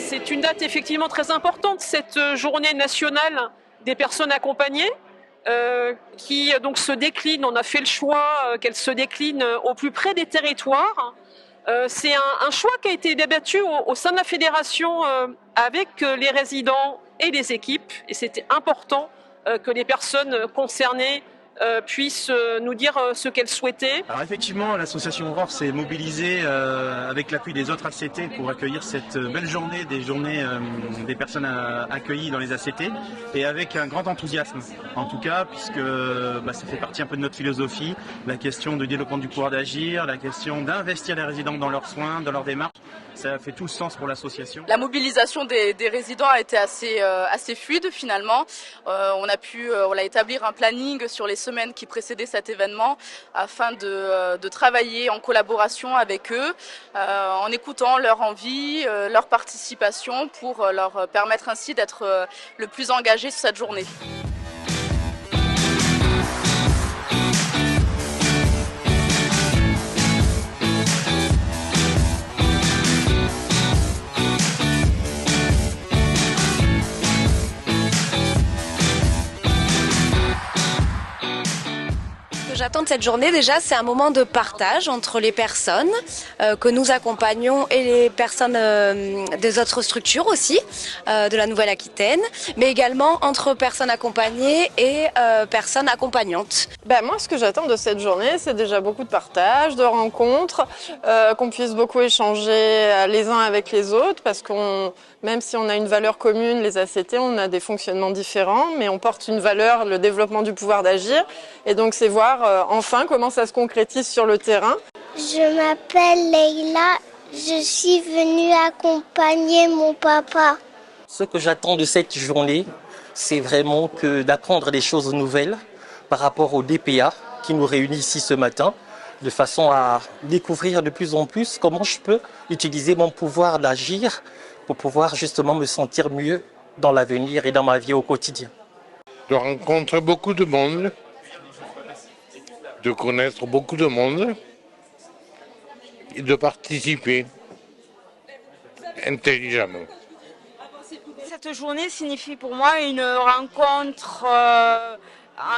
C'est une date effectivement très importante, cette journée nationale des personnes accompagnées, qui donc se décline, on a fait le choix qu'elle se décline au plus près des territoires. C'est un choix qui a été débattu au sein de la fédération avec les résidents et les équipes, et c'était important que les personnes concernées puissent nous dire ce qu'elles souhaitaient. Alors effectivement, l'association Aurore s'est mobilisée avec l'appui des autres ACT pour accueillir cette belle journée, des personnes accueillies dans les ACT, et avec un grand enthousiasme en tout cas, puisque ça fait partie un peu de notre philosophie, la question du développement du pouvoir d'agir, la question d'investir les résidents dans leurs soins, dans leurs démarches. Ça fait tout le sens pour l'association. La mobilisation des résidents a été assez fluide finalement. On a établir un planning sur les semaines qui précédaient cet événement afin de travailler en collaboration avec eux, en écoutant leur envie, leur participation pour leur permettre ainsi d'être le plus engagés sur cette journée. J'attends de cette journée, déjà, c'est un moment de partage entre les personnes que nous accompagnons et les personnes des autres structures aussi, de la Nouvelle-Aquitaine, mais également entre personnes accompagnées et personnes accompagnantes. Moi, ce que j'attends de cette journée, c'est déjà beaucoup de partage, de rencontres, qu'on puisse beaucoup échanger les uns avec les autres, parce même si on a une valeur commune, les ACT, on a des fonctionnements différents, mais on porte une valeur, le développement du pouvoir d'agir. Et donc, c'est voir enfin comment ça se concrétise sur le terrain. Je m'appelle Leïla, je suis venue accompagner mon papa. Ce que j'attends de cette journée, c'est vraiment d'apprendre des choses nouvelles par rapport au DPA qui nous réunit ici ce matin, de façon à découvrir de plus en plus comment je peux utiliser mon pouvoir d'agir pour pouvoir justement me sentir mieux dans l'avenir et dans ma vie au quotidien. De rencontrer beaucoup de monde, de connaître beaucoup de monde et de participer intelligemment. Cette journée signifie pour moi une rencontre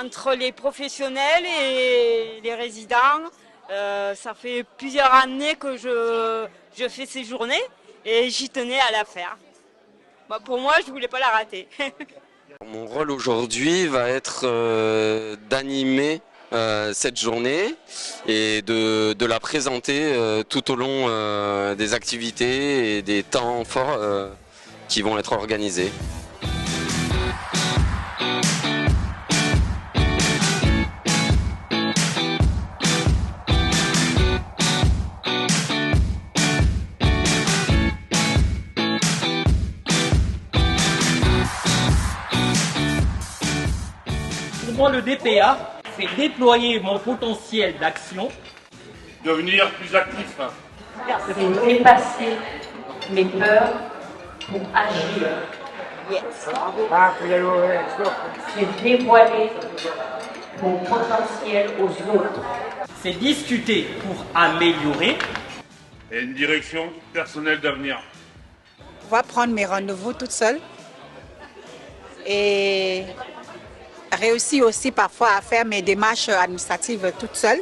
entre les professionnels et les résidents. Ça fait plusieurs années que je fais ces journées et j'y tenais à la faire. Pour moi, je ne voulais pas la rater. Mon rôle aujourd'hui va être d'animer cette journée et de la présenter tout au long des activités et des temps forts qui vont être organisés. Pour moi, le DPA, c'est déployer mon potentiel d'action. Devenir plus actif. C'est dépasser mes peurs pour agir. Yes. C'est dévoiler mon potentiel aux autres. C'est discuter pour améliorer. Et une direction personnelle d'avenir. On va prendre mes rendez-vous toute seule et réussir aussi parfois à faire mes démarches administratives toute seule.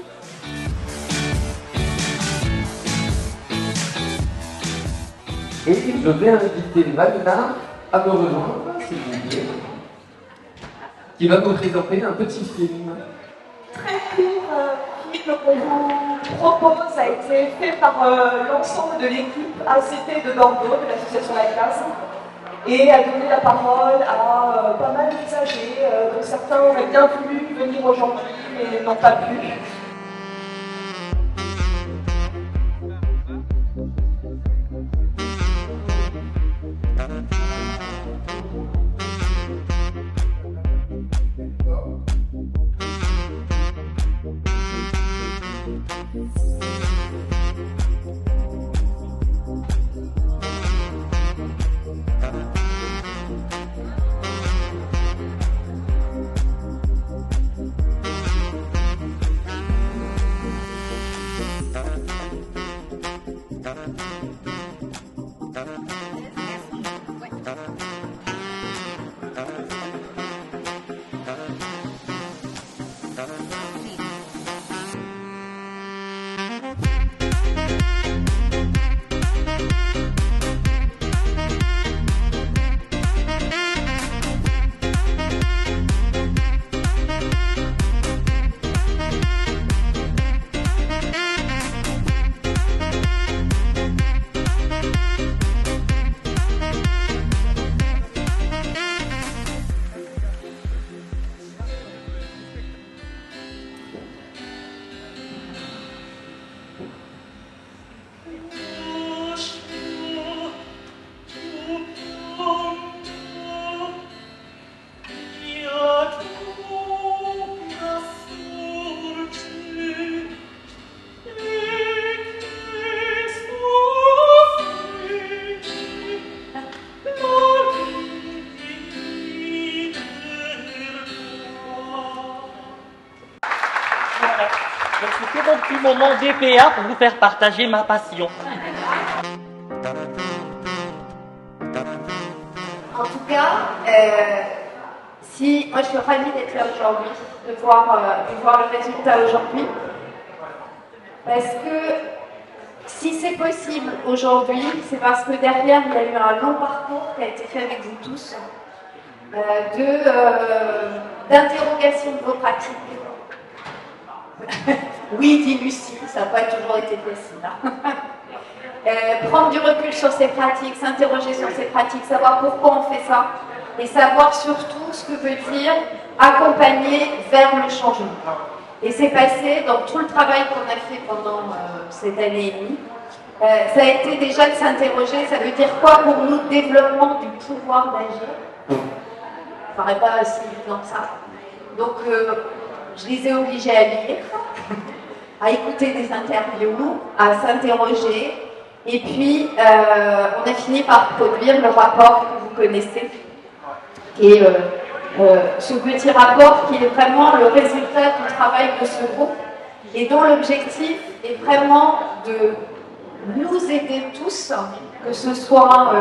Et je vais inviter Vanna à me rejoindre, s'il vous plaît, qui va nous présenter un petit film. Très court film qu'on vous propose a été fait par l'ensemble de l'équipe ACT de Bordeaux, de l'association La Classe, et a donné la parole à pas mal d'usagers, dont certains auraient bien voulu venir aujourd'hui mais n'ont pas pu. Donc c'était mon petit moment DPA pour vous faire partager ma passion. En tout cas, si moi je suis ravie d'être là aujourd'hui, de voir le résultat aujourd'hui, parce que si c'est possible aujourd'hui, c'est parce que derrière il y a eu un long parcours qui a été fait avec vous tous, d'interrogation de vos pratiques. Oui, dit Lucie, ça n'a pas toujours été facile. Hein. Prendre du recul sur ses pratiques, s'interroger sur ses pratiques, savoir pourquoi on fait ça, et savoir surtout ce que veut dire accompagner vers le changement. Et c'est passé dans tout le travail qu'on a fait pendant cette année et demie. Ça a été déjà de s'interroger, ça veut dire quoi pour nous, développement du pouvoir d'agir. Ça ne paraît pas si évident que ça. Donc, je les ai obligés à lire, à écouter des interviews, à s'interroger. Et puis, on a fini par produire le rapport que vous connaissez. Et ce petit rapport qui est vraiment le résultat du travail de ce groupe et dont l'objectif est vraiment de nous aider tous, que ce soit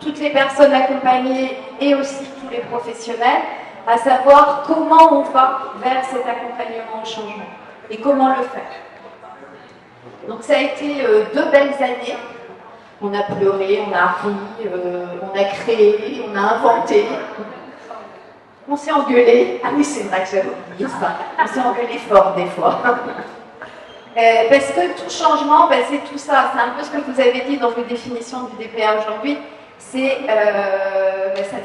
toutes les personnes accompagnées et aussi tous les professionnels, à savoir comment on va vers cet accompagnement au changement et comment le faire. Donc ça a été 2 belles années. On a pleuré, on a ri, on a créé, on a inventé. On s'est engueulé. Ah oui, c'est vrai que j'avais oublié ça. On s'est engueulé fort des fois. Parce que tout changement, c'est tout ça. C'est un peu ce que vous avez dit dans vos définitions du DPA aujourd'hui. C'est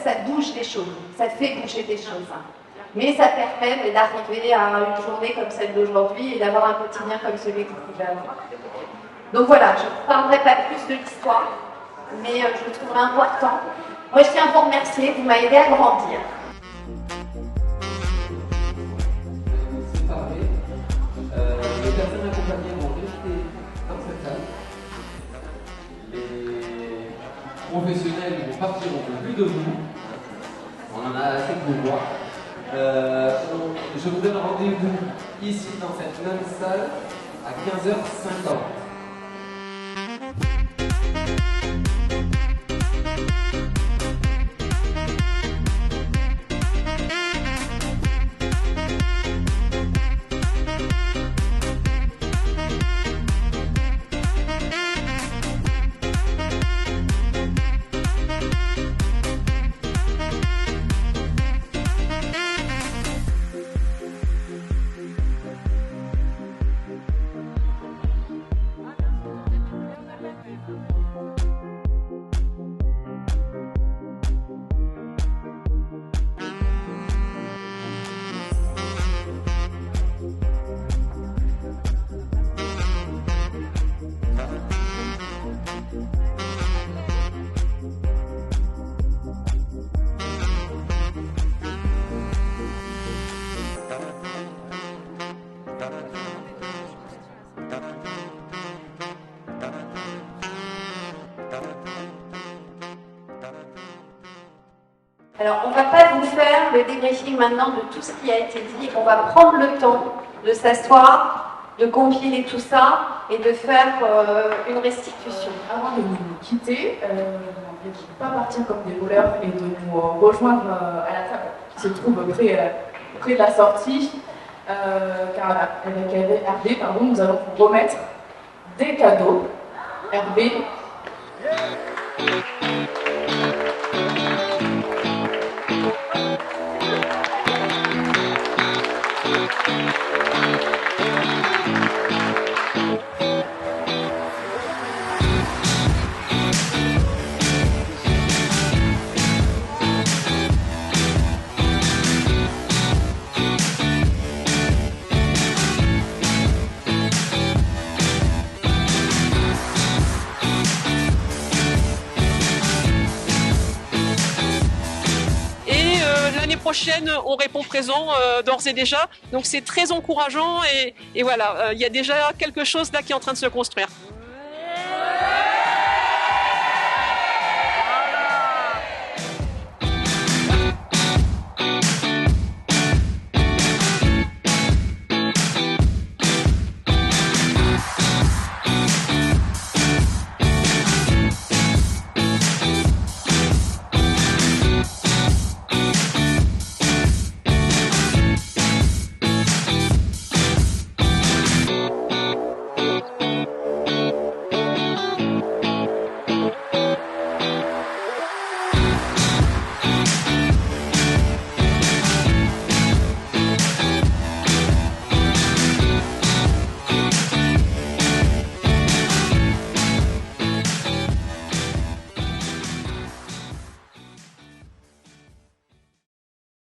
ça bouge des choses, ça fait bouger des choses. Mais ça permet d'arriver à une journée comme celle d'aujourd'hui et d'avoir un quotidien comme celui que vous pouvez avoir. Donc voilà, je ne vous parlerai pas plus de l'histoire, mais je le trouve important. Moi, je tiens à vous remercier, vous m'avez aidé à grandir. Les personnes accompagnées vont rester dans cette salle. Les professionnels vont partir au plus de vous. On en a assez de vous voir. Je vous donne rendez-vous ici dans cette même salle à 15h50. Alors, on ne va pas vous faire le débriefing maintenant de tout ce qui a été dit. On va prendre le temps de s'asseoir, de compiler tout ça et de faire une restitution. Avant de nous quitter, de ne pas partir comme des voleurs et de nous rejoindre à la table qui se trouve près de la sortie, car avec RB, nous allons vous remettre des cadeaux. RB. L'année prochaine, on répond présent d'ores et déjà. Donc c'est très encourageant et voilà, il y a déjà quelque chose là qui est en train de se construire.